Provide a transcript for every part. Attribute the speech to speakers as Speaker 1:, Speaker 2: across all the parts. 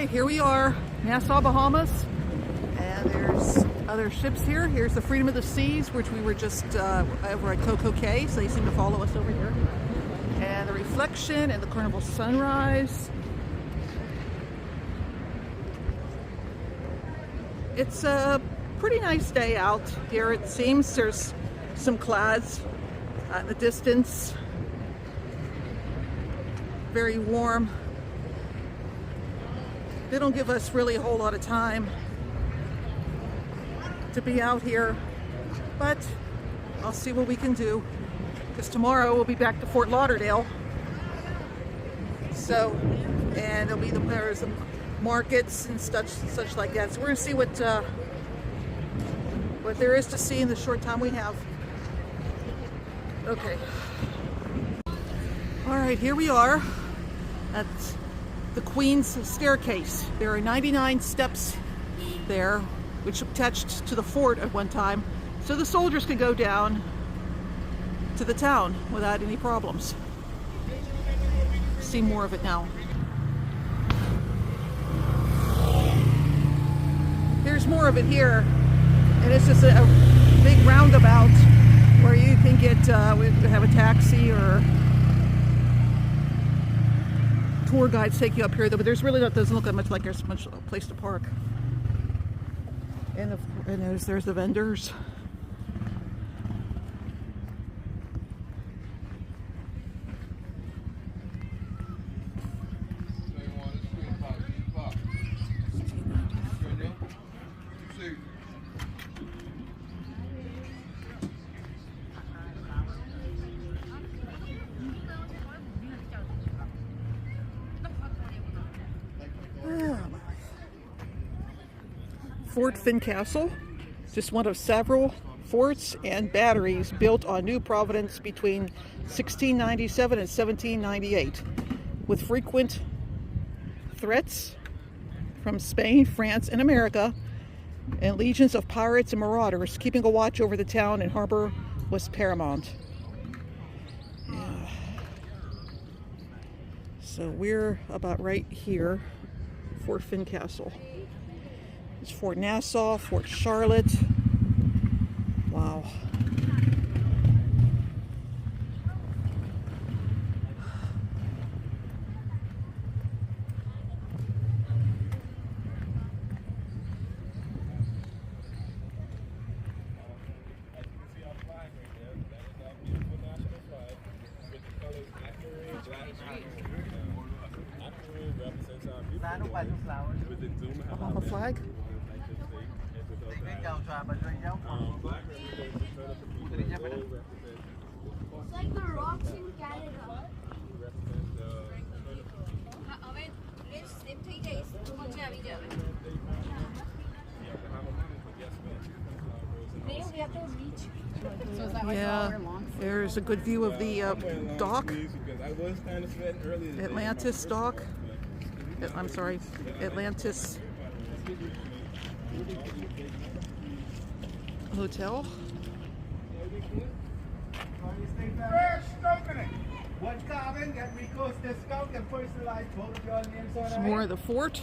Speaker 1: right, here we are, Nassau, Bahamas, and there's other ships here. Here's the Freedom of the Seas, which we were just over at Coco Cay, so they seem to follow us over here. And the Reflection and the Carnival Sunrise. It's a pretty nice day out here. It seems there's some clouds in the distance. Very warm. They don't give us really a whole lot of time to be out here, but I'll see what we can do, because tomorrow we'll be back to Fort Lauderdale. So, and there's some markets and such like that. So we're gonna see what there is to see in the short time we have. Okay. All right, here we are at the Queen's Staircase. There are 99 steps there, which attached to the fort at one time, so the soldiers could go down to the town without any problems. See more of it now. There's more of it here, and it's just a big roundabout where you can get have a taxi or tour guides take you up here, though, but there's really doesn't look that much like there's much a place to park. And there's the vendors. Fort Fincastle, just one of several forts and batteries built on New Providence between 1697 and 1798, with frequent threats from Spain, France, and America, and legions of pirates and marauders. Keeping a watch over the town and harbor was paramount. Yeah. So we're about right here, Fort Fincastle. It's Fort Nassau, Fort Charlotte. Wow. Bahama flag.
Speaker 2: It's like the rocks in Canada.
Speaker 1: Yeah, there's a good view of the dock. Atlantis dock. I'm sorry, Atlantis Hotel. Some more of the fort.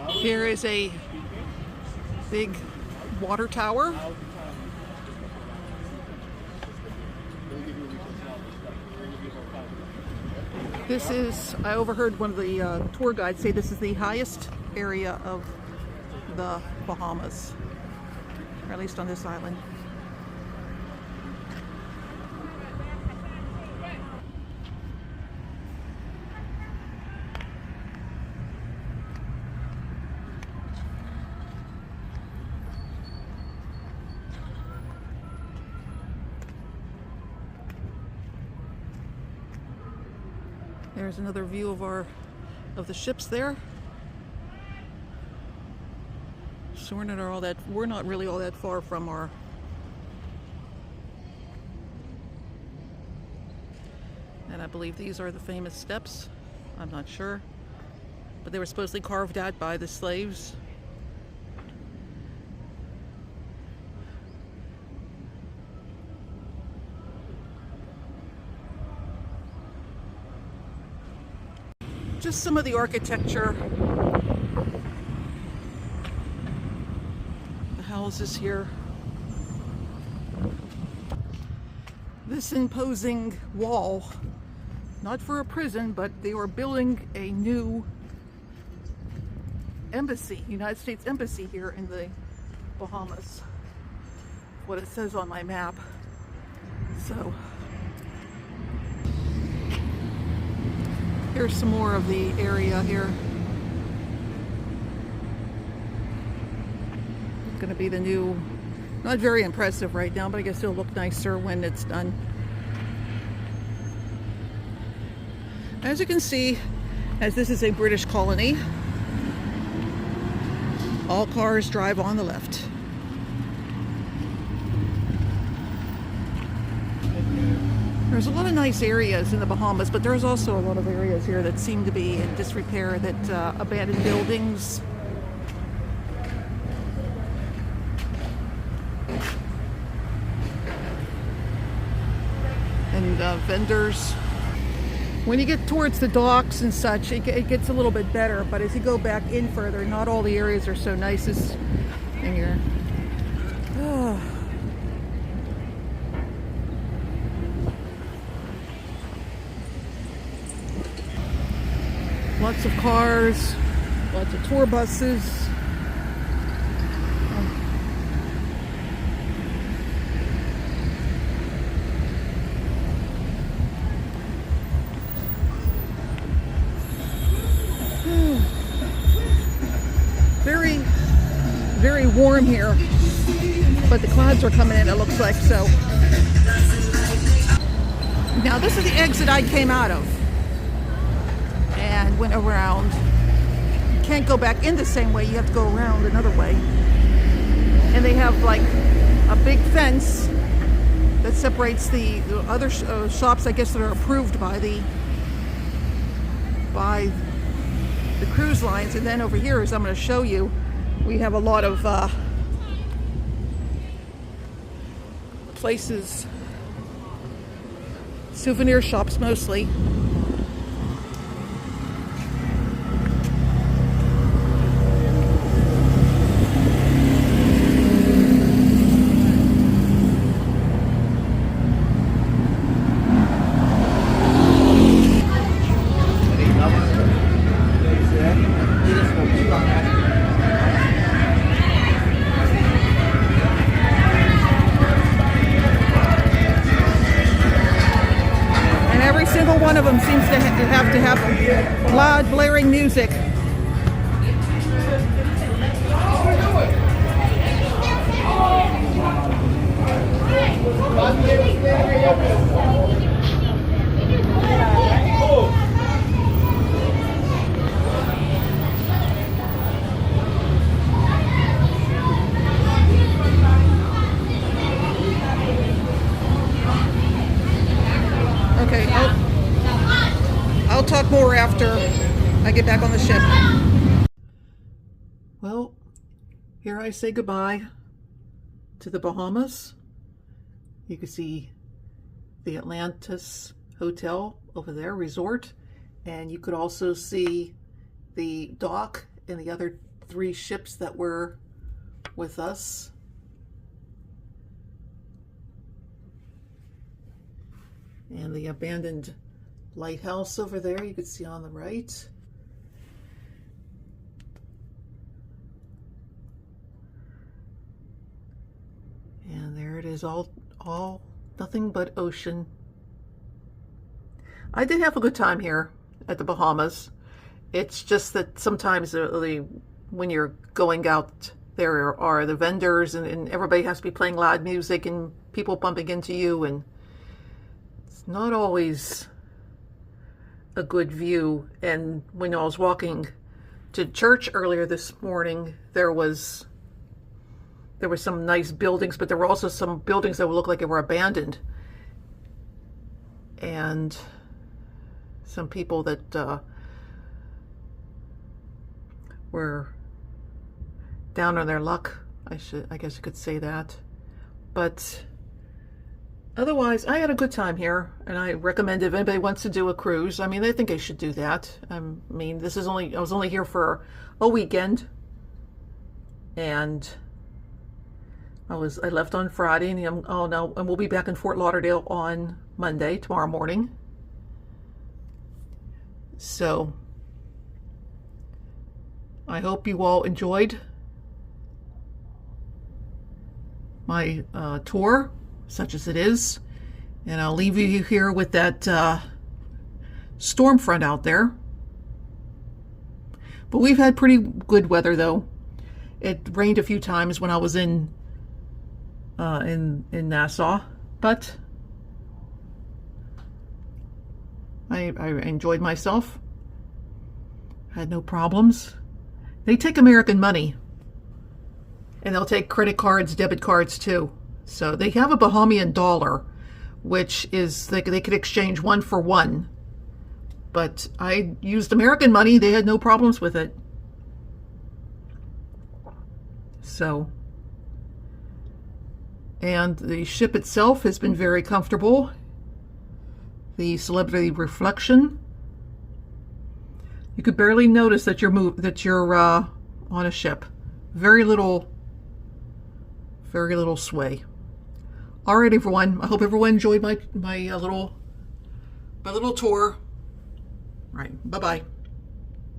Speaker 1: Here is a big water tower. This is, I overheard one of the tour guides say this is the highest area of the Bahamas, or at least on this island. There's another view of the ships there. So we're not really all that far from our and I believe these are the famous steps. I'm not sure, but they were supposedly carved out by the slaves. Just some of the architecture houses here. This imposing wall, not for a prison, but they were building a new embassy, United States Embassy here in the Bahamas. What it says on my map. So here's some more of the area here. It's going to be the new, not very impressive right now, but I guess it'll look nicer when it's done. As you can see, as this is a British colony, all cars drive on the left. There's a lot of nice areas in the Bahamas, but there's also a lot of areas here that seem to be in disrepair, that abandoned buildings. And vendors. When you get towards the docks and such, it gets a little bit better, but as you go back in further, not all the areas are so nice as in here. Lots of cars, lots of tour buses. Very, very warm here, but the clouds are coming in, it looks like. So now this is the exit I came out of and went around. You can't go back in the same way, you have to go around another way. And they have like a big fence that separates the other shops, I guess, that are approved by the cruise lines. And then over here, as I'm going to show you, we have a lot of places, souvenir shops mostly. One of them seems to have loud blaring music. Okay, I'll talk more after I get back on the ship. Well, here I say goodbye to the Bahamas. You can see the Atlantis Hotel over there, resort, and you could also see the dock and the other 3 ships that were with us. And the abandoned lighthouse over there, you can see on the right. And there it is, all nothing but ocean. I did have a good time here at the Bahamas. It's just that sometimes when you're going out, there are the vendors and everybody has to be playing loud music and people bumping into you, and it's not always a good view. And when I was walking to church earlier this morning, there were some nice buildings, but there were also some buildings that would look like they were abandoned, and some people that were down on their luck. I guess you could say that. But otherwise, I had a good time here, and I recommend if anybody wants to do a cruise. I mean, I think I should do that. I mean, I was only here for a weekend, and I left on Friday, and and we'll be back in Fort Lauderdale on Monday, tomorrow morning. So I hope you all enjoyed my tour, such as it is, and I'll leave you here with that storm front out there. But we've had pretty good weather, though. It rained a few times when I was in Nassau, but I enjoyed myself. Had no problems. They take American money, and they'll take credit cards, debit cards too. So they have a Bahamian dollar, which is they could exchange one for one. But I used American money. They had no problems with it. So, and the ship itself has been very comfortable. The Celebrity Reflection, you could barely notice that you're on a ship. Very little sway. All right, everyone. I hope everyone enjoyed my little tour. All right. Bye-bye.